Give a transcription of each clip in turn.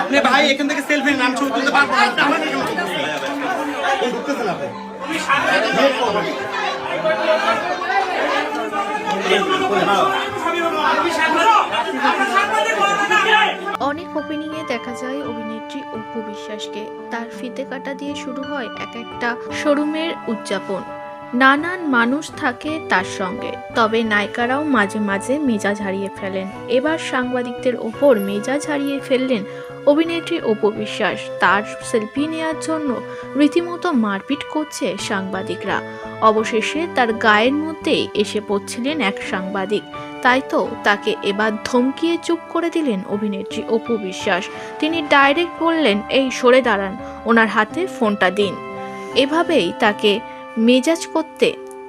আপনি ভাই এখান থেকে সেলফি নাম ছবি তুলতে পারবো না। আমাকে কেন তুলতেছেন? এই ঢুকতেছেন আপনি। অনেক ওপেনিংয়ে দেখা যায় অভিনেত্রী অপু বিশ্বাসকে। তার ফিতে কাটা দিয়ে শুরু হয় এক একটা শোরুমের উদযাপন। নানান মানুষ থাকে তার সঙ্গে, তবে নায়িকারাও মাঝে মাঝে মেজাজ হারিয়ে ফেলেন। এবার সাংবাদিকদের ওপর মেজাজ হারিয়ে ফেললেন অভিনেত্রী অপু বিশ্বাস। তার সেলফি নেওয়ার জন্য রীতিমতো মারপিট করছে সাংবাদিকরা। অবশেষে তার গায়ের মধ্যেই এসে পড়ছিলেন এক সাংবাদিক। তাই তো তাকে এবার ধমকিয়ে চুপ করে দিলেন অভিনেত্রী অপু বিশ্বাস। তিনি ডাইরেক্ট বললেন, এই সরে দাঁড়ান, ওনার হাতে ফোনটা দিন।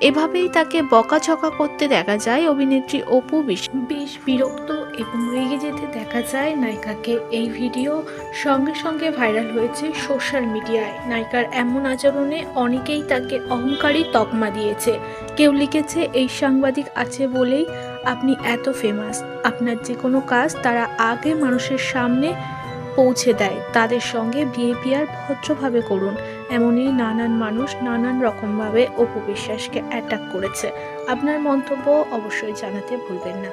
এভাবেই তাকে বকাঝকা করতে দেখা যায় অভিনেত্রী অপু বিশ্বাস। বেশ বিরক্ত এবং রেগে যেতে দেখা যায় নায়িকাকে। এই ভিডিও সঙ্গে সঙ্গে ভাইরাল হয়েছে সোশ্যাল মিডিয়ায়। নায়িকার এমন আচরণে অনেকেই তাকে অহংকারী তকমা দিয়েছে। কেউ লিখেছে, এই সাংবাদিক আছে বলেই আপনি এত ফেমাস। আপনার যে কোনো কাজ তারা আগে মানুষের সামনে পৌঁছে দেয়। তাদের সঙ্গে বিহেভিয়ার ভদ্রভাবে করুন। এমনই নানান মানুষ নানান রকমভাবে অপু বিশ্বাসকে অ্যাটাক করেছে। আপনার মন্তব্য অবশ্যই জানাতে ভুলবেন না।